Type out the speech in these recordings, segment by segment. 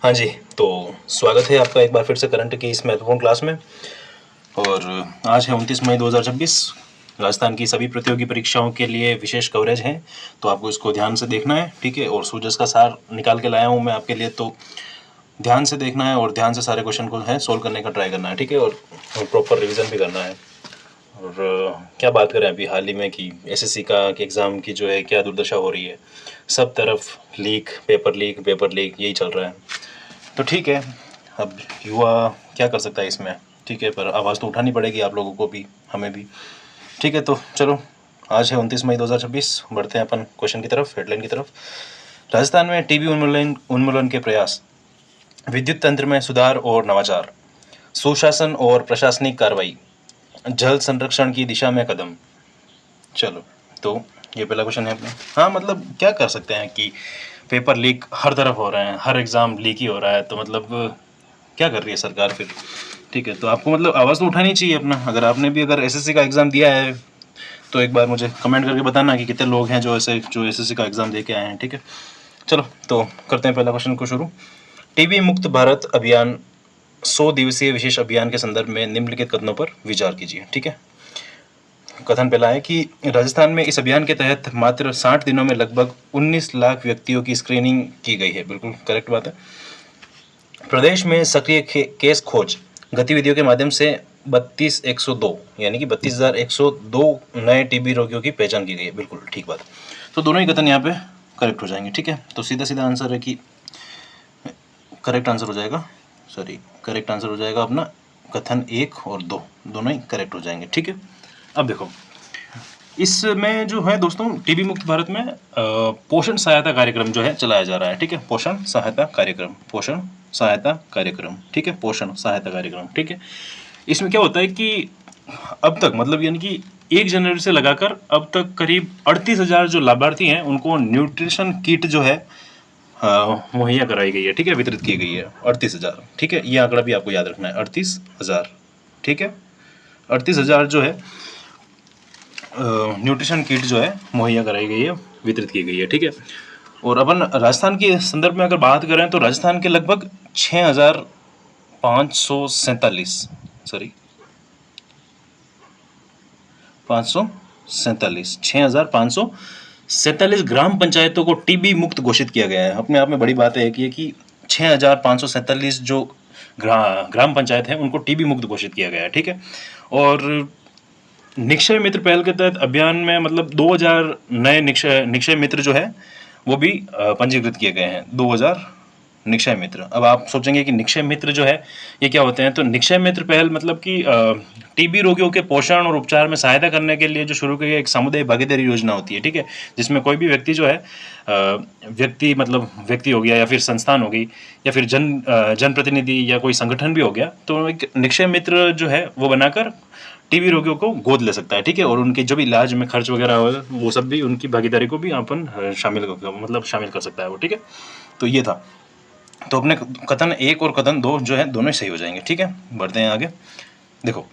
हाँ जी, तो स्वागत है आपका एक बार फिर से करंट की इस महत्वपूर्ण क्लास में। और आज है 29 मई 2026। राजस्थान की सभी प्रतियोगी परीक्षाओं के लिए विशेष कवरेज है, तो आपको इसको ध्यान से देखना है, ठीक है। और सूजस का सार निकाल के लाया हूँ मैं आपके लिए, तो ध्यान से देखना है और ध्यान से सारे क्वेश्चन को है सोल्व करने का ट्राई करना है, ठीक है। और प्रॉपर रिविज़न भी करना है। और क्या बात करें अभी हाल ही में कि एसएससी का एग्ज़ाम की जो है क्या दुर्दशा हो रही है, सब तरफ लीक, पेपर लीक यही चल रहा है। तो ठीक है, अब युवा क्या कर सकता है इसमें, ठीक है, पर आवाज़ तो उठानी पड़ेगी आप लोगों को भी, हमें भी, ठीक है। तो चलो, आज है 29 मई 2026, बढ़ते हैं अपन क्वेश्चन की तरफ, हेडलाइन की तरफ। राजस्थान में टीबी उन्मूलन के प्रयास, विद्युत तंत्र में सुधार और नवाचार, सुशासन और प्रशासनिक कार्रवाई, जल संरक्षण की दिशा में कदम। चलो, तो ये पहला क्वेश्चन है अपना। हाँ, मतलब क्या कर सकते हैं कि पेपर लीक हर तरफ हो रहे हैं, हर एग्ज़ाम लीक ही हो रहा है, तो मतलब क्या कर रही है सरकार फिर, ठीक है। तो आपको मतलब आवाज़ तो उठानी चाहिए अपना। अगर आपने भी अगर एसएससी का एग्ज़ाम दिया है तो एक बार मुझे कमेंट करके बताना कि कितने लोग हैं जो एसएससी का एग्ज़ाम दे के आए हैं, ठीक है। चलो, तो करते हैं पहला क्वेश्चन को शुरू। टीबी मुक्त भारत अभियान 100 दिवसीय विशेष अभियान के संदर्भ में निम्नलिखित कथनों पर विचार कीजिए, ठीक है। कथन पहला है कि राजस्थान में इस अभियान के तहत मात्र 60 दिनों में लगभग 19 लाख व्यक्तियों की स्क्रीनिंग की गई है। बिल्कुल करेक्ट बात है। प्रदेश में सक्रिय केस खोज गतिविधियों के माध्यम से 32,102 यानी कि 32,102 नए टीबी रोगियों की पहचान की गई है। बिल्कुल ठीक बात। तो दोनों ही कथन यहाँ पे करेक्ट हो जाएंगे, ठीक है। तो सीधा सीधा आंसर है कि करेक्ट आंसर हो जाएगा अपना कथन 1 और 2, दोनों ही करेक्ट हो जाएंगे, ठीक है। अब देखो, इसमें जो है दोस्तों, टीबी मुक्त भारत में पोषण सहायता कार्यक्रम जो है चलाया जा रहा है, ठीक है। पोषण सहायता कार्यक्रम, ठीक है, पोषण सहायता कार्यक्रम, ठीक है। इसमें क्या होता है कि अब तक मतलब यानी कि 1 जनवरी से लगाकर अब तक करीब 38,000 जो लाभार्थी हैं उनको न्यूट्रिशन किट जो है मुहैया कराई गई है, ठीक है, वितरित की गई है 38,000, ठीक है। ये आंकड़ा भी आपको याद रखना है, 38,000, ठीक है। 38,000 जो है न्यूट्रिशन किट जो है मुहैया कराई गई है, वितरित की गई है, ठीक है। और अपन राजस्थान के संदर्भ में अगर बात करें तो राजस्थान के लगभग 6,547 सॉरी 6,547 ग्राम पंचायतों को टीबी मुक्त घोषित किया गया है। अपने आप में बड़ी बात है कि 6,547 जो ग्राम पंचायत हैं उनको टीबी मुक्त घोषित किया गया है, ठीक है। और निक्षय मित्र पहल के तहत अभियान में मतलब 2000 नए निक्षय मित्र जो है वो भी पंजीकृत किए गए हैं। 2000 निक्षय मित्र। अब आप सोचेंगे कि निक्षय मित्र जो है ये क्या होते हैं, तो निक्षय मित्र पहल मतलब कि टीबी रोगियों के पोषण और उपचार में सहायता करने के लिए जो शुरू की गई एक सामुदायिक भागीदारी योजना होती है, ठीक है। जिसमें कोई भी व्यक्ति जो है व्यक्ति हो गया या फिर संस्थान हो गई या फिर जनप्रतिनिधि या कोई संगठन भी हो गया, तो एक निक्षय मित्र जो है वो बनाकर टीबी रोगियों को गोद ले सकता है, ठीक है। और उनके जो भी इलाज में खर्च वगैरह हो वो सब भी उनकी भागीदारी को भी अपन शामिल कर सकता है वो, ठीक है। तो ये था। तो अपने कथन 1 और कथन 2 जो है दोनों ही सही हो जाएंगे, ठीक है। बढ़ते हैं आगे। देखो,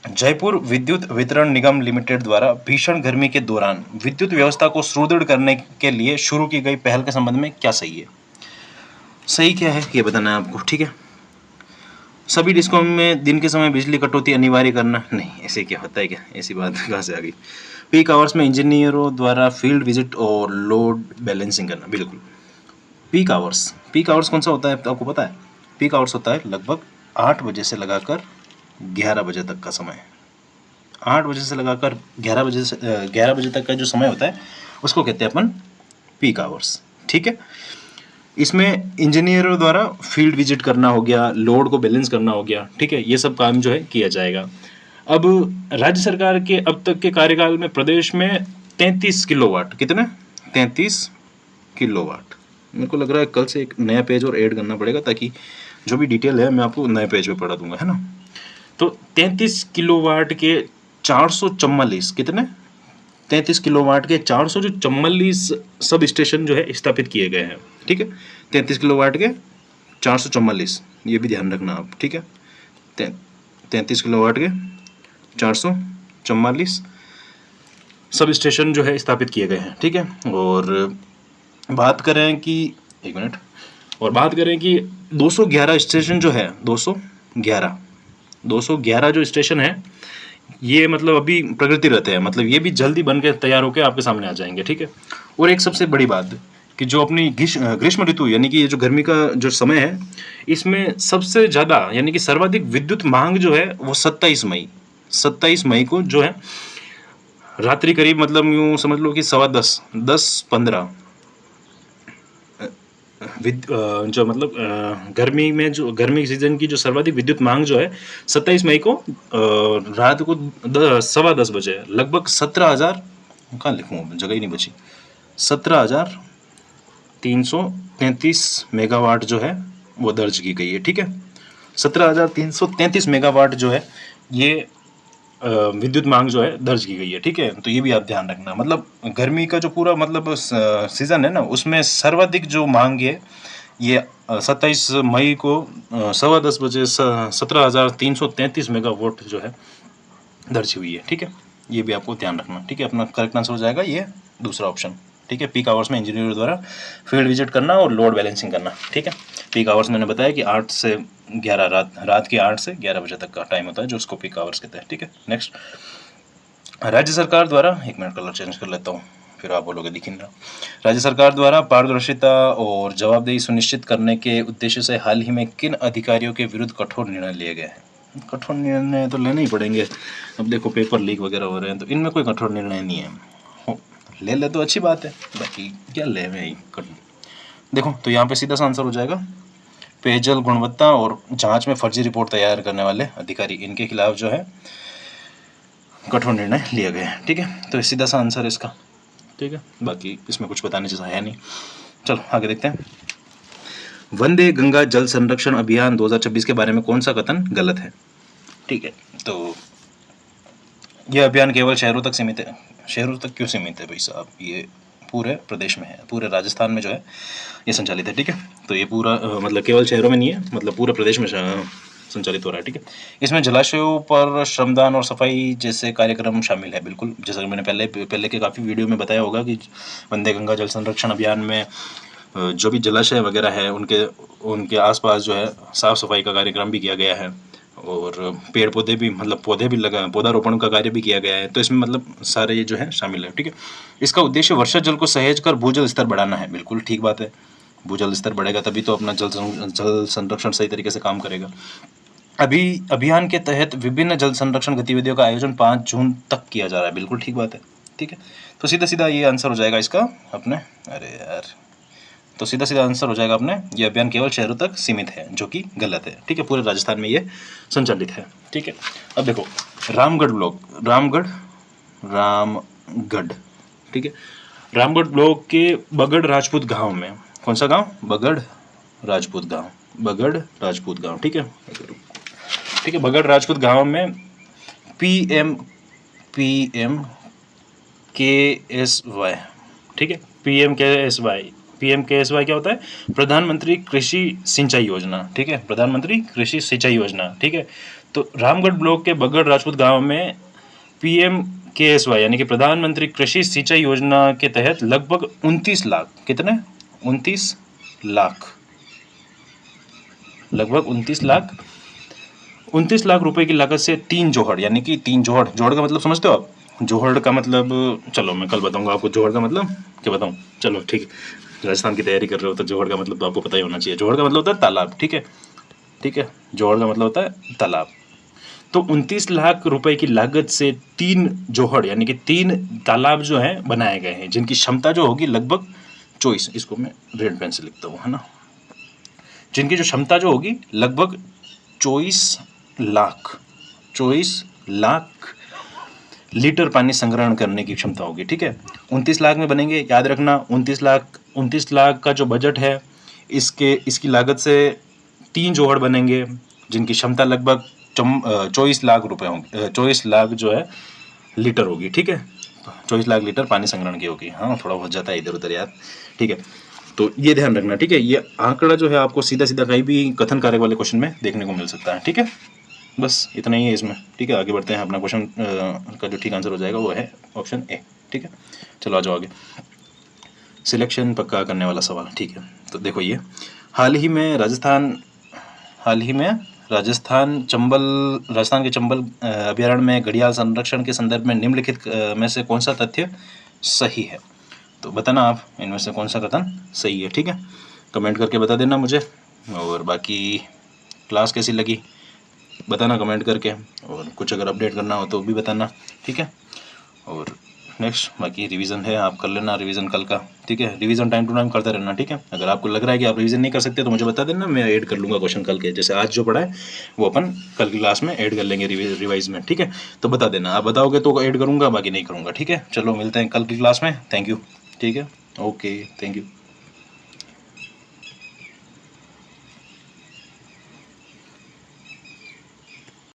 जयपुर विद्युत वितरण निगम लिमिटेड द्वारा भीषण गर्मी के दौरान विद्युत व्यवस्था को सुदृढ़ करने के लिए शुरू की गई पहल के संबंध में क्या सही है? सही क्या है ये बताना है आपको, ठीक है। सभी डिस्कॉम में दिन के समय बिजली कटौती अनिवार्य करना, नहीं, ऐसे क्या होता है क्या, ऐसी बात कहाँ से आ गई। पीक आवर्स में इंजीनियरों द्वारा फील्ड विजिट और लोड बैलेंसिंग करना, बिल्कुल। पीक आवर्स कौन सा होता है आपको पता है? पीक आवर्स होता है लगभग 8 बजे से लगाकर 11 बजे तक का समय। 8 बजे से लगाकर 11 बजे तक का जो समय होता है उसको कहते हैं अपन पीक आवर्स, ठीक है। इसमें इंजीनियरों द्वारा फील्ड विजिट करना हो गया, लोड को बैलेंस करना हो गया, ठीक है। ये सब काम जो है किया जाएगा। अब राज्य सरकार के अब तक के कार्यकाल में प्रदेश में 33 किलोवाट, कितने? 33 किलोवाट। मेरे को लग रहा है कल से एक नया पेज और ऐड करना पड़ेगा ताकि जो भी डिटेल है मैं आपको नए पेज पे पढ़ा दूंगा, है ना। तो 33 किलोवाट के 444, कितने? 33 किलोवाट के 444 सब स्टेशन जो है स्थापित किए गए हैं, ठीक है। 33 किलोवाट के 444, ये भी ध्यान रखना आप, ठीक है। 33 किलोवाट के 444 सब स्टेशन जो है स्थापित किए गए हैं, ठीक है। और बात करें कि एक मिनट, और बात करें कि 211 स्टेशन जो है, 211 जो स्टेशन है, ये मतलब अभी प्रगतिरत है, मतलब ये भी जल्दी बन के तैयार होकर आपके सामने आ जाएंगे, ठीक है। और एक सबसे बड़ी बात कि जो अपनी ग्रीष्म ऋतु यानी कि ये जो गर्मी का जो समय है, इसमें सबसे ज़्यादा यानी कि सर्वाधिक विद्युत मांग जो है वो 27 मई को जो है रात्रि करीब मतलब यूँ समझ लो कि 10:15 जो मतलब गर्मी में जो गर्मी सीजन की जो सर्वाधिक विद्युत मांग जो है 27 मई को रात को 10:15 बजे लगभग 17,000, कहाँ लिखूँ जगह ही नहीं बची, 17,333 मेगावाट जो है वो दर्ज की गई है, ठीक है। 17,333 मेगावाट जो है ये विद्युत मांग जो है दर्ज की गई है, ठीक है। तो ये भी आप ध्यान रखना, मतलब गर्मी का जो पूरा मतलब सीज़न है ना, उसमें सर्वाधिक जो मांग है ये 27 मई को 10:15 बजे 17,333 मेगावाट जो है दर्ज हुई है, ठीक है। ये भी आपको ध्यान रखना, ठीक है। अपना करेक्ट आंसर हो जाएगा ये दूसरा ऑप्शन, ठीक है। पीक आवर्स में इंजीनियर द्वारा फील्ड विजिट करना और लोड बैलेंसिंग करना, ठीक है। पीक आवर्स मैंने बताया कि 8 से 11 रात के 8 से 11 बजे तक का टाइम होता है जो उसको पीक आवर्स कहते हैं, ठीक है। नेक्स्ट, राज्य सरकार द्वारा, एक मिनट कलर चेंज कर लेता हूँ फिर आप बोलोगे दिख नहीं रहा। राज्य सरकार द्वारा पारदर्शिता और जवाबदेही सुनिश्चित करने के उद्देश्य से हाल ही में किन अधिकारियों के विरुद्ध कठोर निर्णय लिए गए हैं? कठोर निर्णय तो लेने ही पड़ेंगे, अब देखो पेपर लीक वगैरह हो रहे हैं, तो इनमें कोई कठोर निर्णय नहीं है, ले ले तो अच्छी बात है, बाकी क्या ले में देखो। तो यहाँ पे सीधा सा आंसर हो जाएगा, पेयजल गुणवत्ता और जांच में फर्जी रिपोर्ट तैयार करने वाले अधिकारी, इनके खिलाफ जो है कठोर निर्णय लिए गए हैं, ठीक है। तो सीधा सा आंसर है इसका, ठीक है। बाकी इसमें कुछ बताने जैसा है नहीं। चलो आगे देखते हैं। वंदे गंगा जल संरक्षण अभियान 2026 के बारे में कौन सा कथन गलत है? ठीक है, तो यह अभियान केवल शहरों तक सीमित है। शहरों तक क्यों सीमित है भाई साहब? ये पूरे प्रदेश में है, पूरे राजस्थान में जो है ये संचालित है, ठीक है। तो ये पूरा मतलब केवल शहरों में नहीं है, मतलब पूरे प्रदेश में संचालित हो रहा है, ठीक है। इसमें जलाशयों पर श्रमदान और सफाई जैसे कार्यक्रम शामिल है, बिल्कुल जैसा कि मैंने पहले के काफ़ी वीडियो में बताया होगा कि वंदे गंगा जल संरक्षण अभियान में जो भी जलाशय वगैरह है उनके आसपास जो है साफ़ सफाई का कार्यक्रम भी किया गया है, और पेड़ पौधे भी मतलब पौधारोपण का कार्य भी किया गया है। तो इसमें मतलब सारे ये जो है शामिल है, ठीक है। इसका उद्देश्य वर्षा जल को सहेज कर भूजल स्तर बढ़ाना है, बिल्कुल ठीक बात है। भूजल स्तर बढ़ेगा तभी तो अपना जल संरक्षण सही तरीके से काम करेगा। अभियान के तहत विभिन्न जल संरक्षण गतिविधियों का आयोजन 5 जून तक किया जा रहा है, बिल्कुल ठीक बात है, ठीक है। तो सीधा सीधा ये आंसर हो जाएगा इसका अपने, अरे यार, तो सीधा सीधा आंसर हो जाएगा अपने, ये अभियान केवल शहरों तक सीमित है, जो कि गलत है, ठीक है। पूरे राजस्थान में ये संचालित है, ठीक है। अब देखो रामगढ़ ब्लॉक, रामगढ़, ठीक है। रामगढ़ ब्लॉक के बगड़ राजपूत गांव में, कौन सा गांव? बगड़ राजपूत गांव, ठीक है, ठीक है। बगड़ राजपूत गांव में PMKSY, ठीक है। PMKSY क्या होता है? प्रधानमंत्री कृषि सिंचाई योजना, ठीक है, प्रधानमंत्री कृषि सिंचाई योजना, ठीक है। तो रामगढ़ ब्लॉक के बगड़ राजपूत गांव में PMKSY यानी कि प्रधानमंत्री कृषि सिंचाई योजना के तहत लगभग 29 लाख, कितने? 29 लाख, लगभग 29 लाख रुपए की लागत से 3 जोहड़, यानी कि 3 जोहड़, जोहड़ का मतलब समझते हो आप? जोहड़ का मतलब, चलो मैं कल बताऊंगा आपको जोहड़ का मतलब, क्या बताऊं, चलो ठीक है। राजस्थान की तैयारी कर रहे हो तो जोहड़ का मतलब तो आपको पता ही होना चाहिए। जोहड़ का मतलब होता है तालाब, ठीक है, ठीक है। जोहड़ का मतलब होता है तालाब। तो 29 लाख रुपए की लागत से 3 जोहड़ यानी कि 3 तालाब जो है बनाए गए हैं, जिनकी क्षमता जो होगी लगभग 24, इसको मैं रेड पेन से लिखता हूँ, है ना, जिनकी जो क्षमता जो होगी लगभग 24 लाख लीटर पानी संग्रहण करने की क्षमता होगी, ठीक है। 29 लाख में बनेंगे, याद रखना। 29 लाख का जो बजट है, इसकी लागत से 3 जोहड़ बनेंगे, जिनकी क्षमता लगभग 24 लाख रुपए होंगे, 24 लाख जो है लीटर होगी, ठीक है। 24 लाख लीटर पानी संग्रहण की होगी। हाँ, थोड़ा हो जाता है इधर उधर यार, ठीक है। तो ये ध्यान रखना, ठीक है। ये आंकड़ा जो है आपको सीधा सीधा कहीं भी कथन कार्य वाले क्वेश्चन में देखने को मिल सकता है, ठीक है। बस इतना ही है इसमें, ठीक है। आगे बढ़ते हैं। अपना क्वेश्चन का जो ठीक आंसर हो जाएगा वो है ऑप्शन ए, ठीक है। चलो आ जाओ आगे। सिलेक्शन पक्का करने वाला सवाल, ठीक है। तो देखो ये हाल ही में राजस्थान के चंबल अभयारण्य में घड़ियाल संरक्षण के संदर्भ में निम्नलिखित में से कौन सा तथ्य सही है? तो बताना आप इनमें से कौन सा कथन सही है। ठीक है, कमेंट करके बता देना मुझे। और बाकी क्लास कैसी लगी बताना कमेंट करके, और कुछ अगर अपडेट करना हो तो भी बताना। ठीक है, और नेक्स्ट बाकी रिवीजन है, आप कर लेना रिवीजन कल का। ठीक है, रिवीजन टाइम टू टाइम करते रहना। ठीक है, अगर आपको लग रहा है कि आप रिवीजन नहीं कर सकते तो मुझे बता देना, मैं ऐड कर लूँगा क्वेश्चन कल के। जैसे आज जो पढ़ा है वो अपन कल की क्लास में ऐड कर लेंगे रिवाइज में। ठीक है, तो बता देना, आप बताओगे तो ऐड करूँगा, बाकी नहीं करूँगा। ठीक है, चलो मिलते हैं कल की क्लास में। Thank you. ठीक है, ओके, थैंक यू।